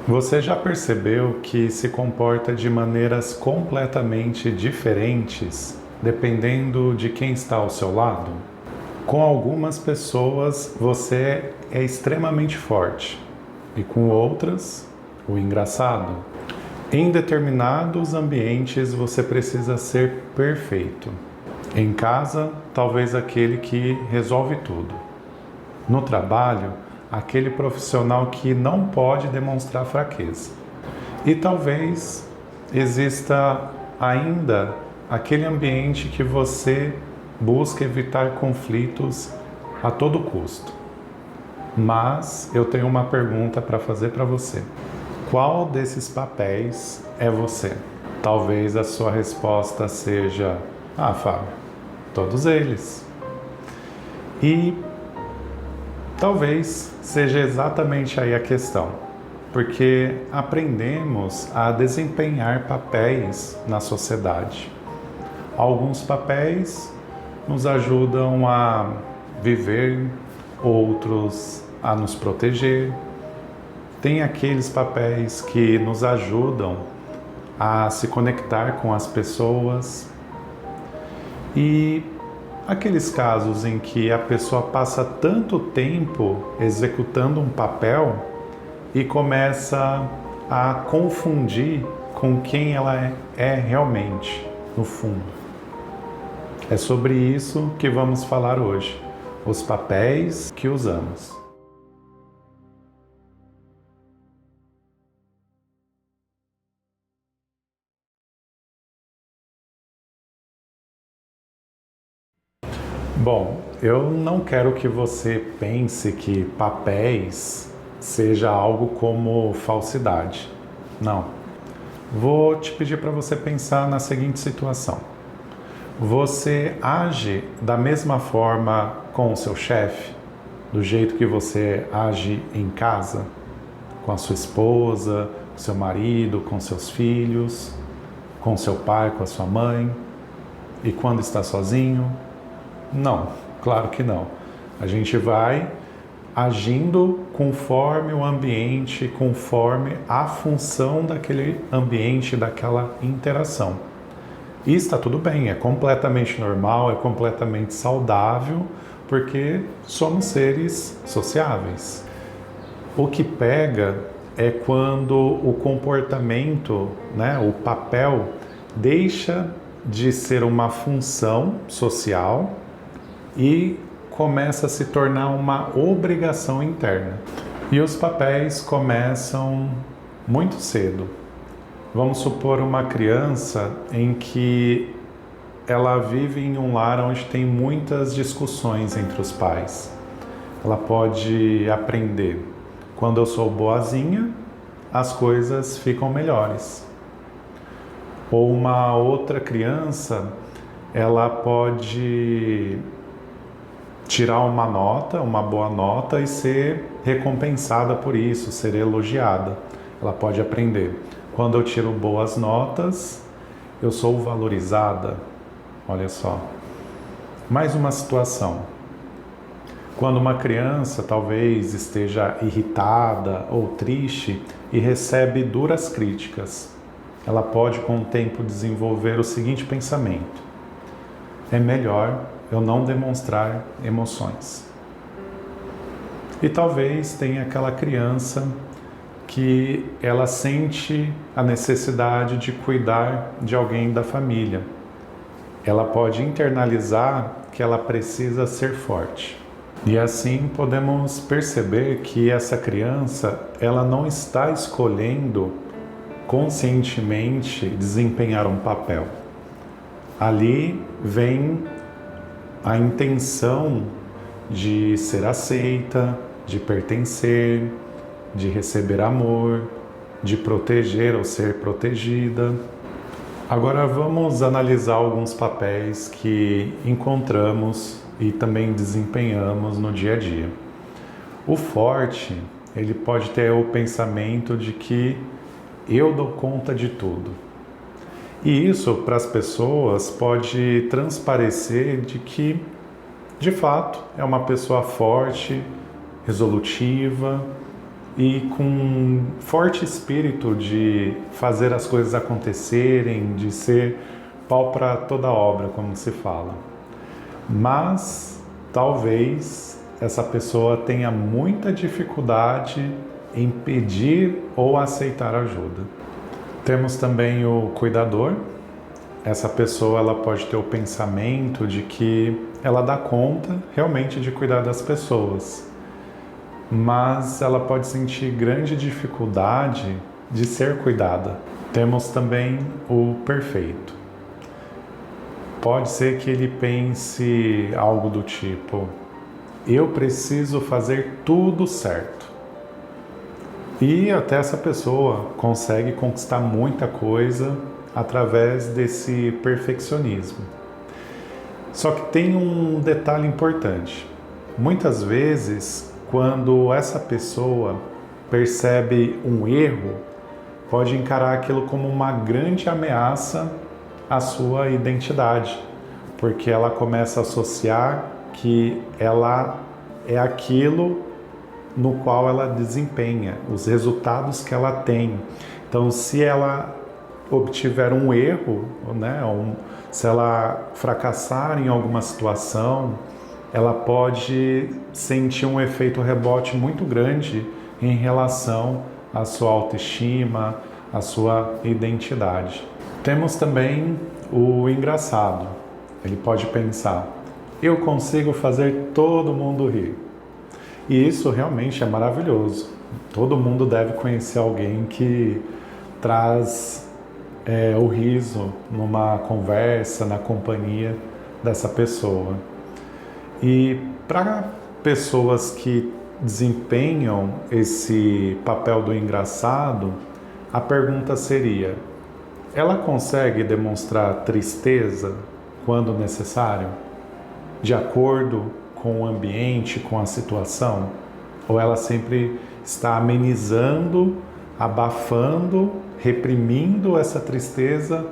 Você já percebeu que se comporta de maneiras completamente diferentes dependendo de quem está ao seu lado? Com algumas pessoas você é extremamente forte e com outras, o engraçado. Em determinados ambientes você precisa ser perfeito. Em casa, talvez aquele que resolve tudo. No trabalho, aquele profissional que não pode demonstrar fraqueza. E talvez exista ainda aquele ambiente que você busca evitar conflitos a todo custo. Mas eu tenho uma pergunta para fazer para você. Qual desses papéis é você? Talvez a sua resposta seja: Fábio, todos eles. E talvez seja exatamente aí a questão, porque aprendemos a desempenhar papéis na sociedade. Alguns papéis nos ajudam a viver, outros a nos proteger. Tem aqueles papéis que nos ajudam a se conectar com as pessoas. E aqueles casos em que a pessoa passa tanto tempo executando um papel e começa a confundir com quem ela é realmente, no fundo. É sobre isso que vamos falar hoje, os papéis que usamos. Bom, eu não quero que você pense que papéis seja algo como falsidade. Não. Vou te pedir para você pensar na seguinte situação. Você age da mesma forma com o seu chefe, do jeito que você age em casa, com a sua esposa, com seu marido, com seus filhos, com seu pai, com a sua mãe, e quando está sozinho? Não, claro que não. A gente vai agindo conforme o ambiente, conforme a função daquele ambiente, daquela interação. E está tudo bem, é completamente normal, é completamente saudável, porque somos seres sociáveis. O que pega é quando o comportamento, o papel, deixa de ser uma função social e começa a se tornar uma obrigação interna. E os papéis começam muito cedo. Vamos supor uma criança em que ela vive em um lar onde tem muitas discussões entre os pais. Ela pode aprender: quando eu sou boazinha, as coisas ficam melhores. Ou uma outra criança, ela pode tirar uma nota, uma boa nota, e ser recompensada por isso, ser elogiada. Ela pode aprender: quando eu tiro boas notas, eu sou valorizada. Olha só. Mais uma situação. Quando uma criança talvez esteja irritada ou triste e recebe duras críticas, ela pode com o tempo desenvolver o seguinte pensamento: é melhor eu não demonstrar emoções. E talvez tenha aquela criança que ela sente a necessidade de cuidar de alguém da família. Ela pode internalizar que ela precisa ser forte. E assim podemos perceber que essa criança, ela não está escolhendo conscientemente desempenhar um papel. Ali vem a intenção de ser aceita, de pertencer, de receber amor, de proteger ou ser protegida. Agora vamos analisar alguns papéis que encontramos e também desempenhamos no dia a dia. O forte, ele pode ter o pensamento de que eu dou conta de tudo. E isso, para as pessoas, pode transparecer de que, de fato, é uma pessoa forte, resolutiva, e com forte espírito de fazer as coisas acontecerem, de ser pau para toda obra, como se fala. Mas talvez essa pessoa tenha muita dificuldade em pedir ou aceitar ajuda. Temos também o cuidador. Essa pessoa ela pode ter o pensamento de que ela dá conta realmente de cuidar das pessoas, mas ela pode sentir grande dificuldade de ser cuidada. Temos também o perfeito. Pode ser que ele pense algo do tipo: eu preciso fazer tudo certo. E até essa pessoa consegue conquistar muita coisa através desse perfeccionismo. Só que tem um detalhe importante. Muitas vezes, quando essa pessoa percebe um erro, pode encarar aquilo como uma grande ameaça à sua identidade, porque ela começa a associar que ela é aquilo no qual ela desempenha, os resultados que ela tem. Então, se ela obtiver um erro, né, se ela fracassar em alguma situação, ela pode sentir um efeito rebote muito grande em relação à sua autoestima, à sua identidade. Temos também o engraçado. Ele pode pensar: eu consigo fazer todo mundo rir. E isso realmente é maravilhoso. Todo mundo deve conhecer alguém que traz o riso numa conversa, na companhia dessa pessoa. E para pessoas que desempenham esse papel do engraçado, a pergunta seria: ela consegue demonstrar tristeza quando necessário, de acordo com o ambiente, com a situação? Ou ela sempre está amenizando, abafando, reprimindo essa tristeza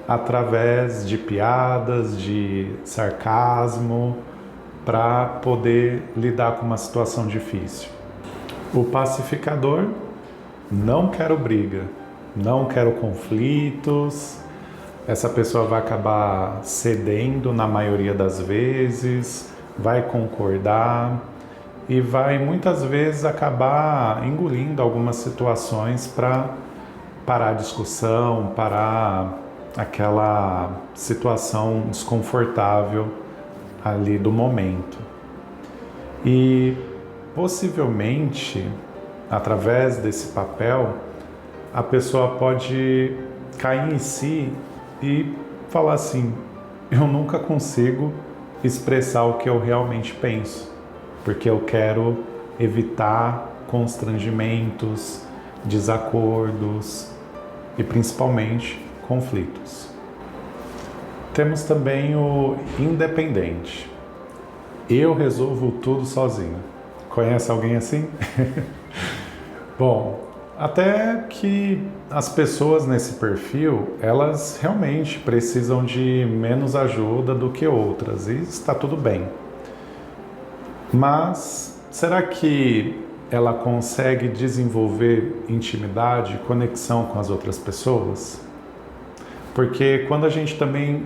através de piadas, de sarcasmo, para poder lidar com uma situação difícil? O pacificador: não quero briga, não quero conflitos. Essa pessoa vai acabar cedendo na maioria das vezes, vai concordar e vai muitas vezes acabar engolindo algumas situações para parar a discussão, parar aquela situação desconfortável ali do momento. E possivelmente, através desse papel, a pessoa pode cair em si e falar assim: eu nunca consigo expressar o que eu realmente penso, porque eu quero evitar constrangimentos, desacordos e principalmente conflitos. Temos também o independente. Eu resolvo tudo sozinho. Conhece alguém assim? Bom, até que as pessoas nesse perfil, elas realmente precisam de menos ajuda do que outras, e está tudo bem. Mas será que ela consegue desenvolver intimidade, conexão com as outras pessoas? Porque quando a gente também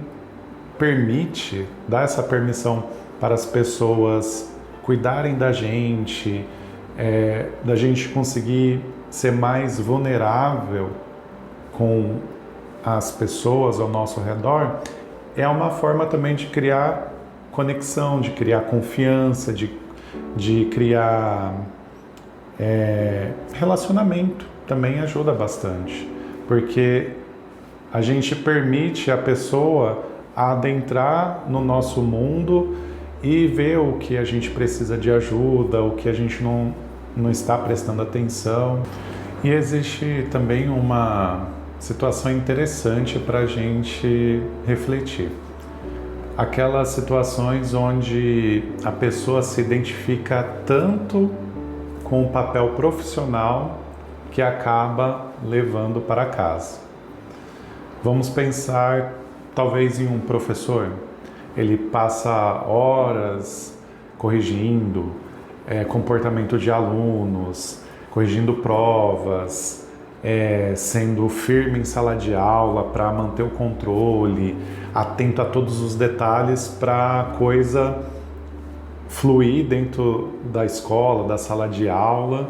permite, dá essa permissão para as pessoas cuidarem da gente conseguir ser mais vulnerável com as pessoas ao nosso redor, é uma forma também de criar conexão, de criar confiança, de criar relacionamento. Também ajuda bastante, porque a gente permite a pessoa adentrar no nosso mundo e ver o que a gente precisa de ajuda, o que a gente não está prestando atenção. E existe também uma situação interessante para a gente refletir. Aquelas situações onde a pessoa se identifica tanto com o papel profissional que acaba levando para casa. Vamos pensar talvez em um professor. Ele passa horas corrigindo comportamento de alunos, corrigindo provas, sendo firme em sala de aula para manter o controle, atento a todos os detalhes para a coisa fluir dentro da escola, da sala de aula,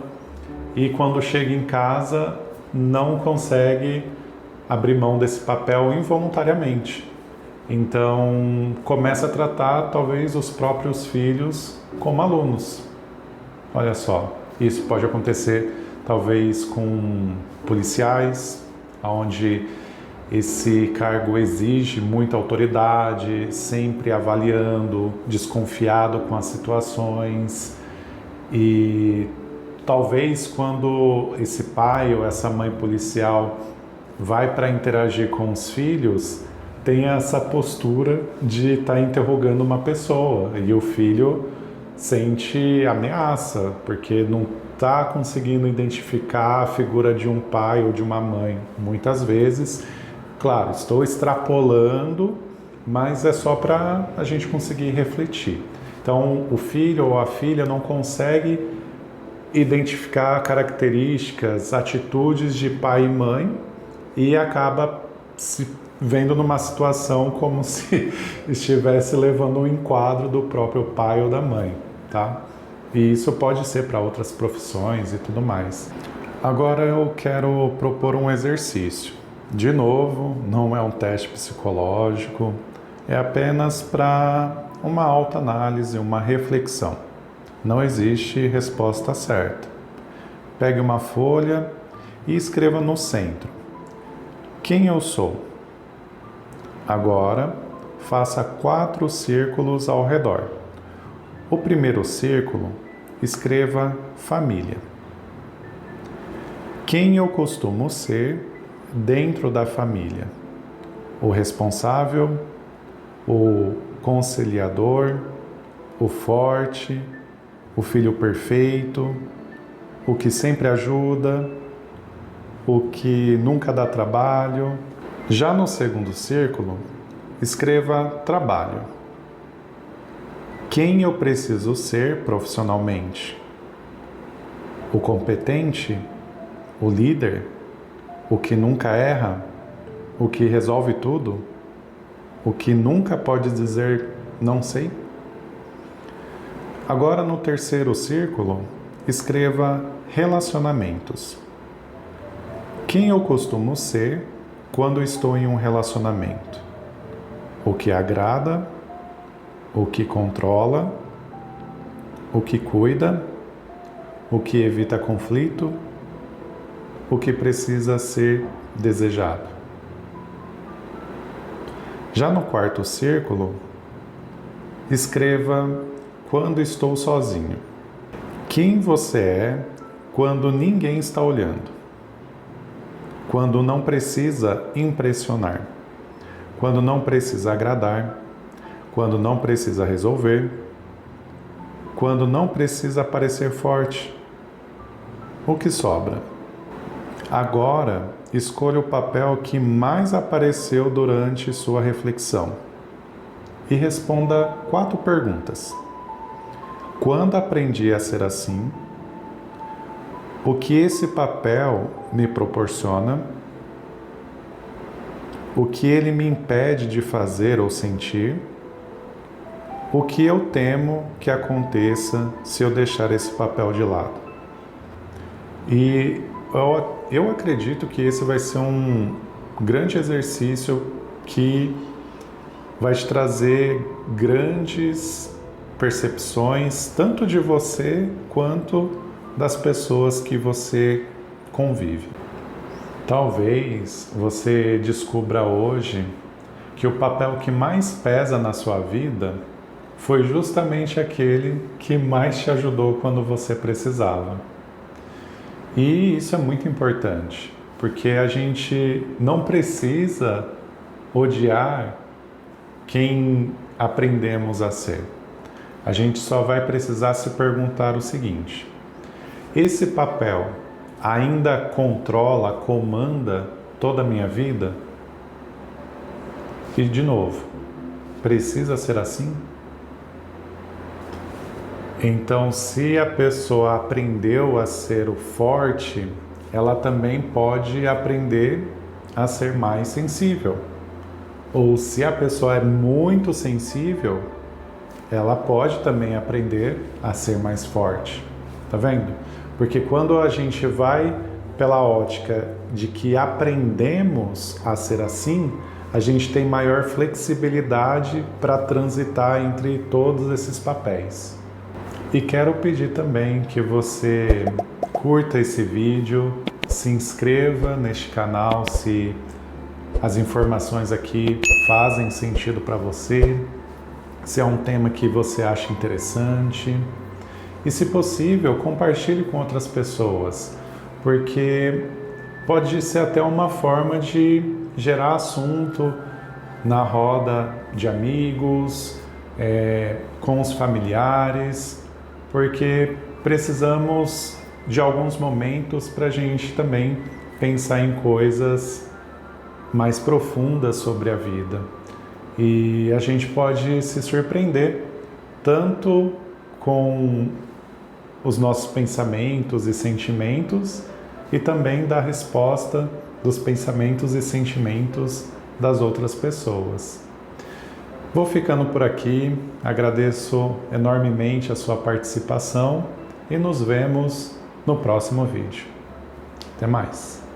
e quando chega em casa não consegue abrir mão desse papel involuntariamente. Então começa a tratar talvez os próprios filhos como alunos. Olha só, isso pode acontecer talvez com policiais, onde esse cargo exige muita autoridade, sempre avaliando, desconfiado com as situações, e talvez quando esse pai ou essa mãe policial vai para interagir com os filhos, tenha essa postura de estar interrogando uma pessoa, e o filho sente ameaça, porque não está conseguindo identificar a figura de um pai ou de uma mãe. Muitas vezes, claro, estou extrapolando, mas é só para a gente conseguir refletir. Então, o filho ou a filha não consegue identificar características, atitudes de pai e mãe e acaba se vendo numa situação como se estivesse levando um enquadro do próprio pai ou da mãe, tá? E isso pode ser para outras profissões e tudo mais. Agora eu quero propor um exercício. De novo, não é um teste psicológico, é apenas para uma autoanálise, uma reflexão. Não existe resposta certa. Pegue uma folha e escreva no centro: quem eu sou? Agora, faça 4 círculos ao redor. O primeiro círculo, escreva família. Quem eu costumo ser dentro da família? O responsável, o conciliador, o forte, o filho perfeito, o que sempre ajuda, o que nunca dá trabalho. Já no segundo círculo, escreva trabalho. Quem eu preciso ser profissionalmente? O competente? O líder? O que nunca erra? O que resolve tudo? O que nunca pode dizer não sei? Agora, no terceiro círculo, escreva relacionamentos. Quem eu costumo ser quando estou em um relacionamento? O que agrada, o que controla, o que cuida, o que evita conflito, o que precisa ser desejado. Já no quarto círculo, escreva quando estou sozinho. Quem você é quando ninguém está olhando? Quando não precisa impressionar, quando não precisa agradar, quando não precisa resolver, quando não precisa parecer forte. O que sobra? Agora, escolha o papel que mais apareceu durante sua reflexão e responda 4 perguntas. Quando aprendi a ser assim? O que esse papel me proporciona? O que ele me impede de fazer ou sentir? O que eu temo que aconteça se eu deixar esse papel de lado? E eu acredito que esse vai ser um grande exercício que vai te trazer grandes percepções, tanto de você quanto das pessoas que você convive. Talvez você descubra hoje que o papel que mais pesa na sua vida foi justamente aquele que mais te ajudou quando você precisava. E isso é muito importante, porque a gente não precisa odiar quem aprendemos a ser. A gente só vai precisar se perguntar o seguinte: esse papel ainda controla, comanda toda a minha vida? E de novo, precisa ser assim? Então, se a pessoa aprendeu a ser o forte, ela também pode aprender a ser mais sensível. Ou se a pessoa é muito sensível, ela pode também aprender a ser mais forte. Tá vendo? Porque quando a gente vai pela ótica de que aprendemos a ser assim, a gente tem maior flexibilidade para transitar entre todos esses papéis. E quero pedir também que você curta esse vídeo, se inscreva neste canal se as informações aqui fazem sentido para você, se é um tema que você acha interessante. E, se possível, compartilhe com outras pessoas, porque pode ser até uma forma de gerar assunto na roda de amigos, com os familiares, porque precisamos de alguns momentos para a gente também pensar em coisas mais profundas sobre a vida. E a gente pode se surpreender tanto com os nossos pensamentos e sentimentos e também da resposta dos pensamentos e sentimentos das outras pessoas. Vou ficando por aqui, agradeço enormemente a sua participação e nos vemos no próximo vídeo. Até mais!